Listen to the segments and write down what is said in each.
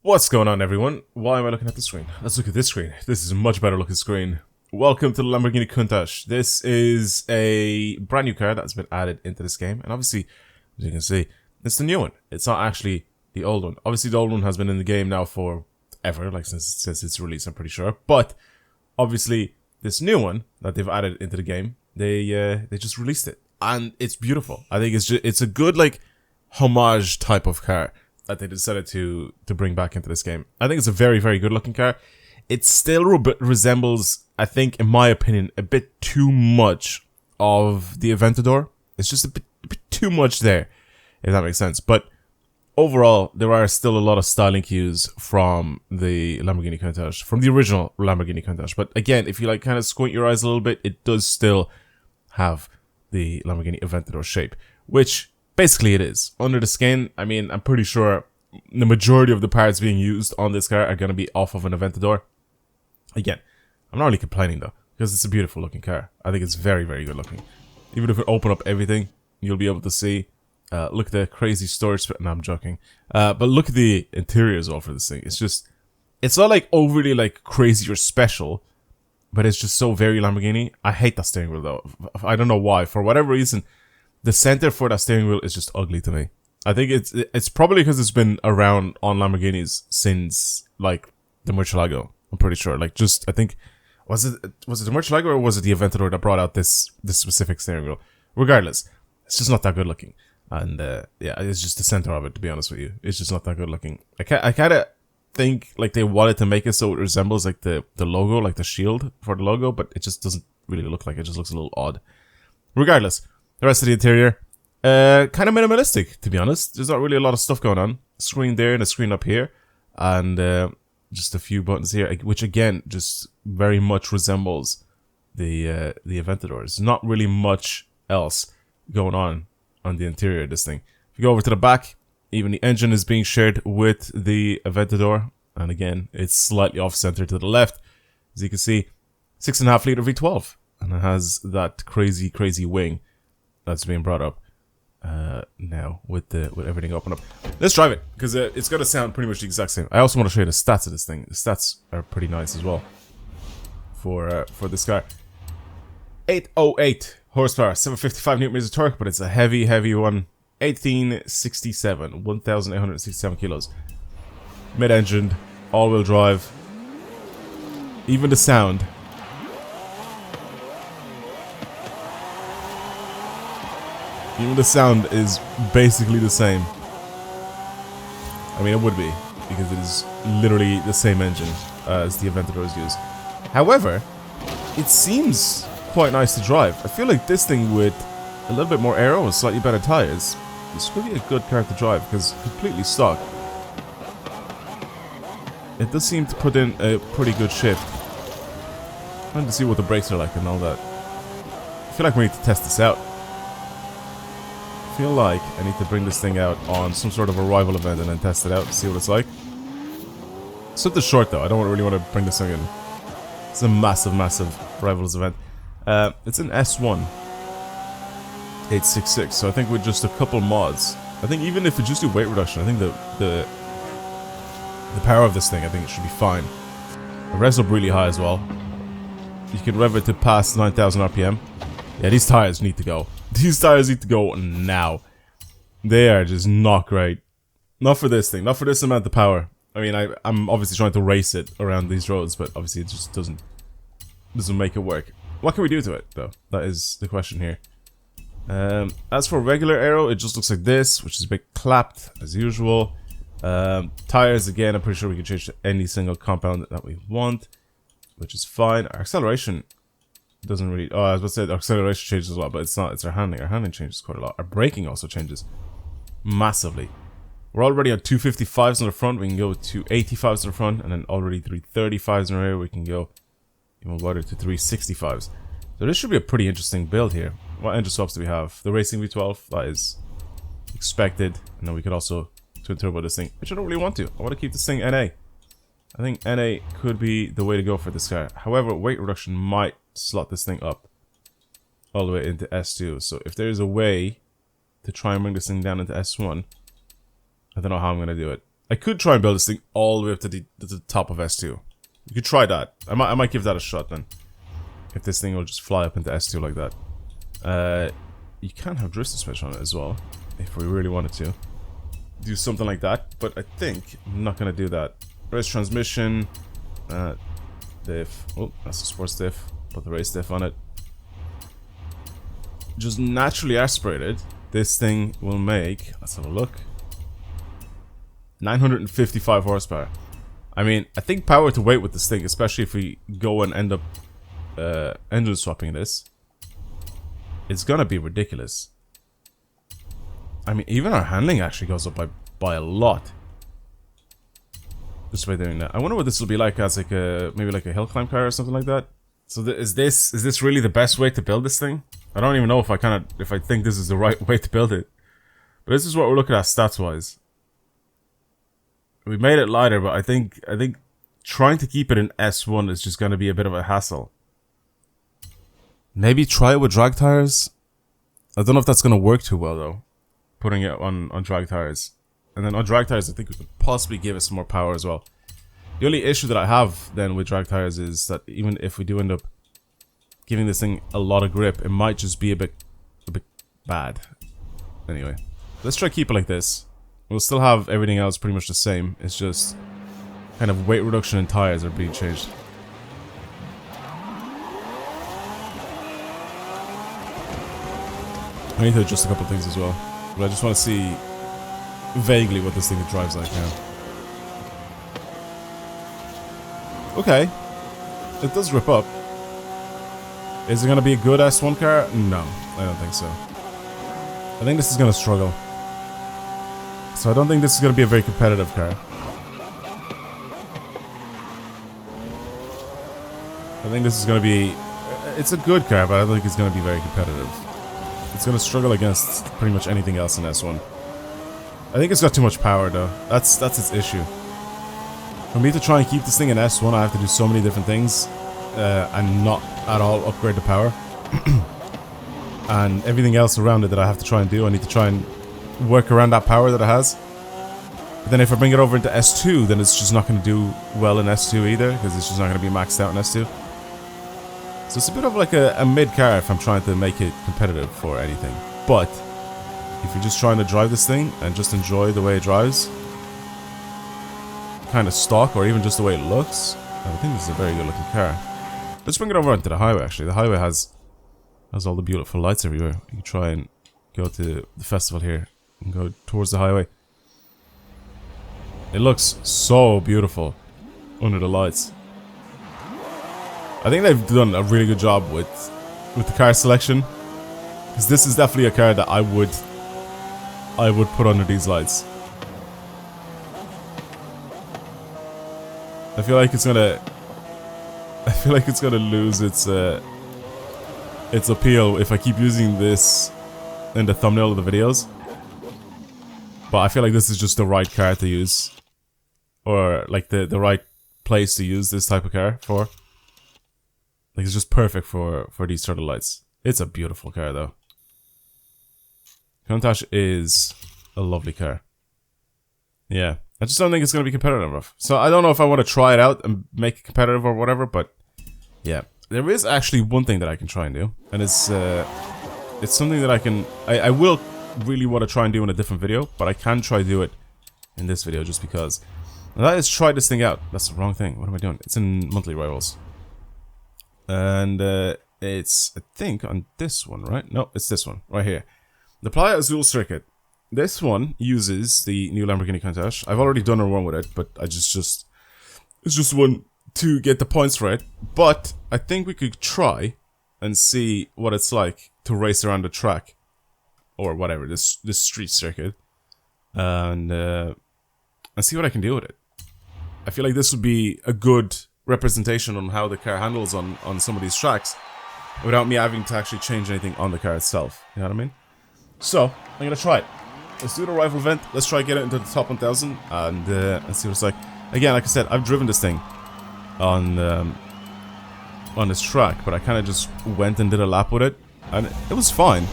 What's going on, everyone? Why am I looking at the screen? Let's look at this screen. This is a much better looking screen. Welcome to the Lamborghini Countach. This is a brand new car that's been added into this game, and obviously, as you can see, it's the new one. It's not actually the old one. Obviously, the old one has been in the game now for ever, like since its release, I'm pretty sure. But obviously, this new one that they've added into the game, they just released it, and it's beautiful. I think it's a good like homage type of car that they decided to bring back into this game. I think it's a very, very good looking car. It still resembles, I think, in my opinion, a bit too much of the Aventador. It's just a bit too much there, if that makes sense. But overall, there are still a lot of styling cues from the Lamborghini Countach, from the original Lamborghini Countach. But again, if you like kind of squint your eyes a little bit, it does still have the Lamborghini Aventador shape, which basically it is. Under the skin, I mean, I'm pretty sure the majority of the parts being used on this car are going to be off of an Aventador. Again, I'm not really complaining though, because it's a beautiful looking car. I think it's very, very good looking. Even if we open up everything, you'll be able to see, look at the crazy storage space. No, I'm joking. But look at the interior as well for this thing. It's just, it's not like overly like crazy or special, but it's just so very Lamborghini. I hate that steering wheel though. I don't know why. For whatever reason, the center for that steering wheel is just ugly to me. I think it's probably because it's been around on Lamborghinis since like the Murcielago. I'm pretty sure. Like just I think was it the Murcielago or was it the Aventador that brought out this specific steering wheel? Regardless, it's just not that good looking. And yeah, it's just the center of it. To be honest with you, it's just not that good looking. I kind of think like they wanted to make it so it resembles like the logo, like the shield for the logo, but it just doesn't really look like it. It just looks a little odd. Regardless. The rest of the interior, kind of minimalistic, to be honest. There's not really a lot of stuff going on. Screen there and a screen up here. And just a few buttons here, which again, just very much resembles the Aventador. There's not really much else going on the interior of this thing. If you go over to the back, even the engine is being shared with the Aventador. And again, it's slightly off-center to the left. As you can see, 6.5 liter V12. And it has that crazy, crazy wing that's being brought up now with everything open up. Let's drive it because it's going to sound pretty much the exact same. I also want to show you the stats of this thing. The stats are pretty nice as well for this car. 808 horsepower, 755 newton meters of torque, but it's a heavy one. 1867, 1,867 kilos. Mid-engined, all-wheel drive. Even the sound. Even the sound is basically the same. I mean, it would be, because it is literally the same engine as the Aventadors use. However, it seems quite nice to drive. I feel like this thing with a little bit more aero and slightly better tires, this could be a good car to drive, because completely stock. It does seem to put in a pretty good shift. Trying to see what the brakes are like and all that. I feel like we need to test this out. I feel like I need to bring this thing out on some sort of a rival event and then test it out and see what it's like. Something short though, I don't really want to bring this thing in. It's a massive rivals event. It's an S1 866, so I think with just a couple mods, I think even if we just do weight reduction, I think the power of this thing, I think it should be fine. It revs up really high as well. You can rev it to past 9,000 RPM. Yeah, these tires need to go. These tires need to go now. They are just not great. Not for this thing. Not for this amount of power. I mean, I'm obviously trying to race it around these roads, but obviously it just doesn't make it work. What can we do to it, though? That is the question here. As for regular aero, it just looks like this, which is a bit clapped, as usual. Tires, again, I'm pretty sure we can change to any single compound that we want, which is fine. Our acceleration doesn't really... Oh, I was about to say the acceleration changes a lot, but it's not. It's our handling. Our handling changes quite a lot. Our braking also changes massively. We're already on 255s on the front. We can go to 85s on the front, and then already 335s in the rear. We can go even wider to 365s. So this should be a pretty interesting build here. What engine swaps do we have? The Racing V12, that is expected. And then we could also twin turbo this thing, which I don't really want to. I want to keep this thing NA. I think NA could be the way to go for this car. However, weight reduction might slot this thing up all the way into S2. So if there's a way to try and bring this thing down into S1, I don't know how I'm going to do it. I could try and build this thing all the way up to the top of S2. You could try that. I might give that a shot then. If this thing will just fly up into S2 like that. You can have drift suspension on it as well, if we really wanted to. Do something like that, but I think I'm not going to do that. Race transmission, diff. Oh, that's the sports diff. Put the race diff on it. Just naturally aspirated, this thing will make, let's have a look, 955 horsepower. I mean, I think power to weight with this thing, especially if we go and end up engine swapping this, it's gonna be ridiculous. I mean, even our handling actually goes up by a lot just by doing that. I wonder what this will be like as like a maybe like a hill climb car or something like that. So is this really the best way to build this thing? I don't even know if I think this is the right way to build it. But this is what we're looking at stats wise. We made it lighter, but I think trying to keep it in S1 is just gonna be a bit of a hassle. Maybe try it with drag tires. I don't know if that's gonna work too well though. Putting it on drag tires. And then on drag tires I think we could possibly give it some more power as well. The only issue that I have then with drag tires is that even if we do end up giving this thing a lot of grip, it might just be a bit bad. Anyway, let's try keep it like this. We'll still have everything else pretty much the same. It's just kind of weight reduction and tires are being changed. I need to adjust a couple of things as well, but I just want to see vaguely what this thing drives like now. Okay, it does rip up. Is it going to be a good S1 car? No, I don't think so. I think this is going to struggle. So I don't think this is going to be a very competitive car. I think this is going to be... It's a good car, but I don't think it's going to be very competitive. It's going to struggle against pretty much anything else in S1. I think it's got too much power though. That's its issue. For me to try and keep this thing in S1, I have to do so many different things and not at all upgrade the power. And everything else around it that I have to try and do, I need to try and work around that power that it has. But then if I bring it over into S2, then it's just not going to do well in S2 either, because it's just not going to be maxed out in S2. So it's a bit of like a mid car if I'm trying to make it competitive for anything. But if you're just trying to drive this thing and just enjoy the way it drives, kind of stock, or even just the way it looks, I think this is a very good looking car. Let's bring it over onto the highway actually. The highway has all the beautiful lights everywhere. You can try and go to the festival here and go towards the highway. It looks so beautiful under the lights. I think they've done a really good job with the car selection, because this is definitely a car that I would put under these lights. I feel like it's gonna lose its appeal if I keep using this in the thumbnail of the videos. But I feel like this is just the right car to use, or like the right place to use this type of car for. Like it's just perfect for these sort of lights. It's a beautiful car though. Countach is a lovely car. Yeah, I just don't think it's going to be competitive enough. So I don't know if I want to try it out and make it competitive or whatever, but yeah. There is actually one thing that I can try and do, and it's something that I will really want to try and do in a different video, but I can try to do it in this video just because. And that is try this thing out. That's the wrong thing. What am I doing? It's in monthly rivals. And it's, I think, on this one, right? No, it's this one, right here. The Playa Azul circuit. This one uses the new Lamborghini Countach. I've already done a run with it, but I it's just one to get the points for it. But I think we could try and see what it's like to race around the track, or whatever, this street circuit, and see what I can do with it. I feel like this would be a good representation on how the car handles on some of these tracks without me having to actually change anything on the car itself. You know what I mean? So I'm gonna try it. Let's do the rival event. Let's try to get it into the top 1000 and see what it's like. Again, like I said, I've driven this thing on this track, but I kind of just went and did a lap with it, and it was fine,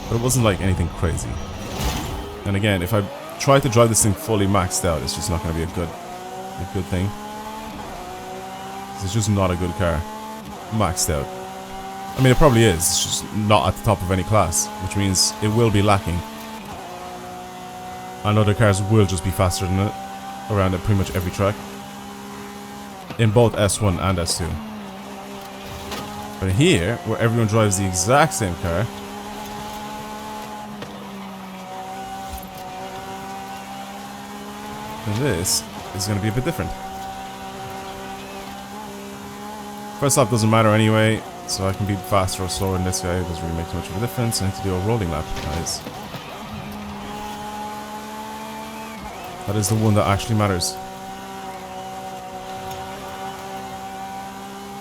but it wasn't like anything crazy. And again, if try to drive this thing fully maxed out. It's just not going to be a good thing. It's just not a good car. Maxed out. I mean, it probably is. It's just not at the top of any class, which means it will be lacking. And other cars will just be faster than it around at pretty much every track. In both S1 and S2. But here, where everyone drives the exact same car, this is going to be a bit different. First lap doesn't matter anyway, so I can be faster or slower than this guy. It doesn't really make too much of a difference. I need to do a rolling lap, guys. That is the one that actually matters.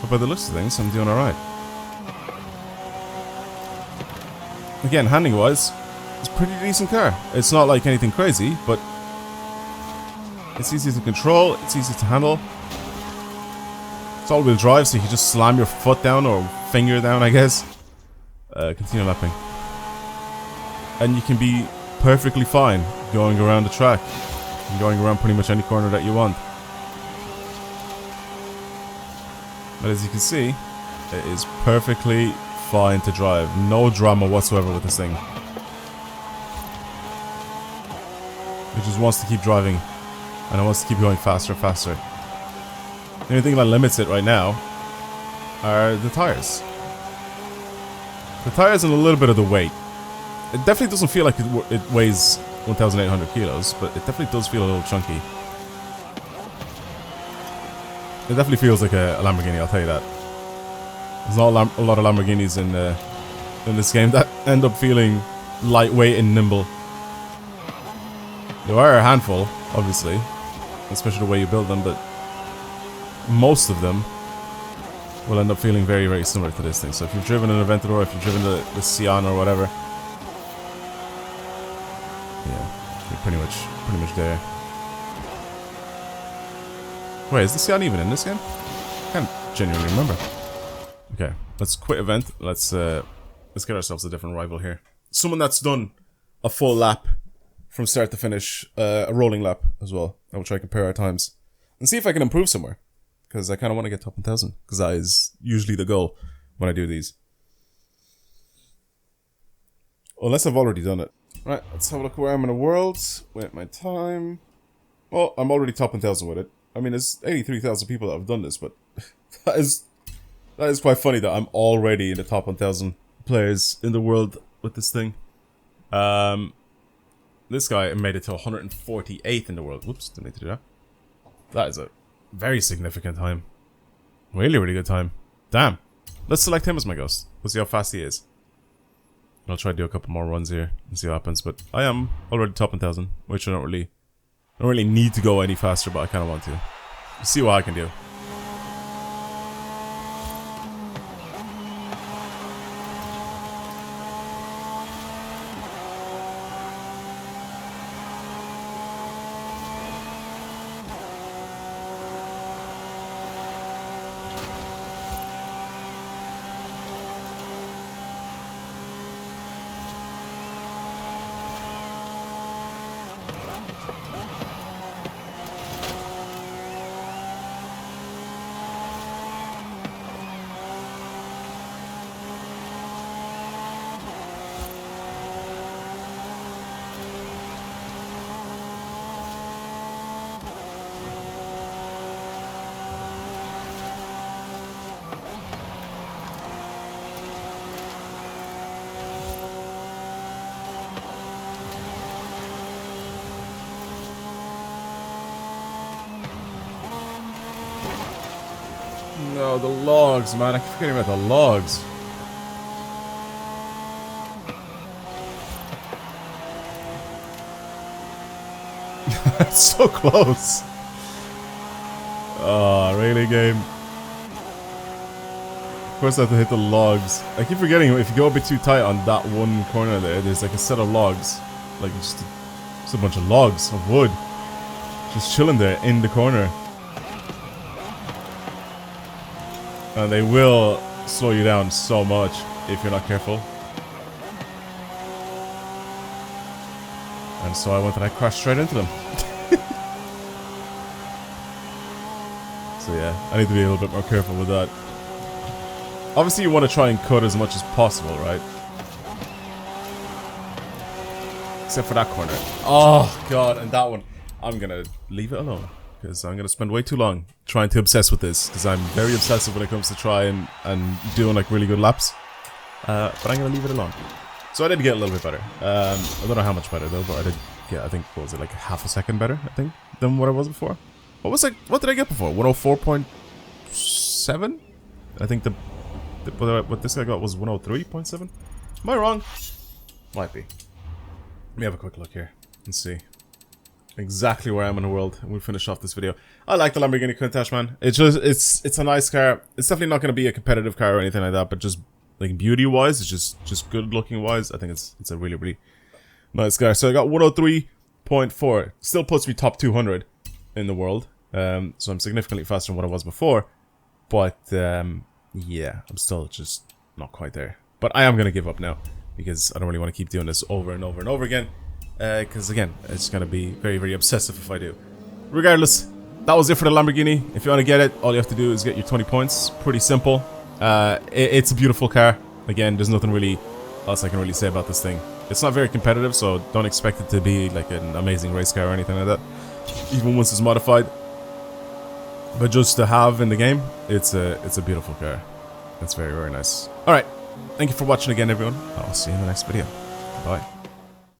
But by the looks of things, I'm doing alright. Again, handling wise, it's a pretty decent car. It's not like anything crazy, but it's easy to control, it's easy to handle. It's all-wheel drive, so you can just slam your foot down or finger down, I guess. Continue lapping. And you can be perfectly fine going around the track. And going around pretty much any corner that you want. But as you can see, it is perfectly fine to drive. No drama whatsoever with this thing. It just wants to keep driving. And it wants to keep going faster and faster. The only thing that limits it right now are the tires. The tires and a little bit of the weight. It definitely doesn't feel like it weighs 1,800 kilos, but it definitely does feel a little chunky. It definitely feels like a Lamborghini, I'll tell you that. There's not a lot of Lamborghinis in this game that end up feeling lightweight and nimble. There are a handful, obviously, especially the way you build them, but most of them will end up feeling very, very similar to this thing. So if you've driven an Aventador, if you've driven the Sian or whatever, yeah, you're pretty much there. Wait, is the Sian even in this game? I can't genuinely remember. Okay, let's quit event. Let's get ourselves a different rival here. Someone that's done a full lap from start to finish, a rolling lap as well. I will try to compare our times and see if I can improve somewhere. Because I kind of want to get top 1,000. Because that is usually the goal when I do these. Unless I've already done it. Right, let's have a look where I'm in the world. With my time. Well, I'm already top 1,000 with it. I mean, there's 83,000 people that have done this, but that is quite funny that I'm already in the top 1,000 players in the world with this thing. This guy made it to 148th in the world. Whoops, didn't need to do that. That is a very significant time. Really, really good time. Damn. Let's select him as my ghost. We'll see how fast he is. I'll try to do a couple more runs here and see what happens. But I am already top 1,000, which I don't really need to go any faster, but I kind of want to. See what I can do. No, the logs, man. I keep forgetting about the logs. It's so close. Oh, really, game? Of course I have to hit the logs. I keep forgetting, if you go a bit too tight on that one corner there, there's like a set of logs. Like just a bunch of logs of wood. Just chilling there in the corner. And they will slow you down so much if you're not careful. And And so I went and I crashed straight into them. So yeah, I need to be a little bit more careful with that. Obviously you want to try and cut as much as possible, right? Except for that corner. Oh god, and that one. I'm gonna leave it alone. Because I'm gonna spend way too long trying to obsess with this. Because I'm very obsessive when it comes to trying and doing like really good laps. But I'm gonna leave it alone. So I did get a little bit better. I don't know how much better though, but I did get, I think, what was it, like half a second better, I think, than what I was before. What did I get before? 104.7? I think what this guy got was 103.7? Am I wrong? Might be. Let me have a quick look here and see exactly where I am in the world, and we'll finish off this video. I like the Lamborghini Countach, man. It's a nice car. It's definitely not going to be a competitive car or anything like that, but just like beauty wise, it's just good looking wise. I think it's a really, really nice car. So I got 103.4. Still puts me top 200 in the world. So I'm significantly faster than what I was before, but yeah, I'm still just not quite there. But I am going to give up now, because I don't really want to keep doing this over and over and over again, because again, it's going to be very, very obsessive if I do. Regardless, that was it for the Lamborghini. If you want to get it, all you have to do is get your 20 points. Pretty simple. It's a beautiful car. Again, there's nothing really else I can really say about this thing. It's not very competitive, so don't expect it to be like an amazing race car or anything like that, even once it's modified. But just to have in the game, it's a beautiful car. It's very, very nice. Alright, thank you for watching again, everyone. I'll see you in the next video. Bye.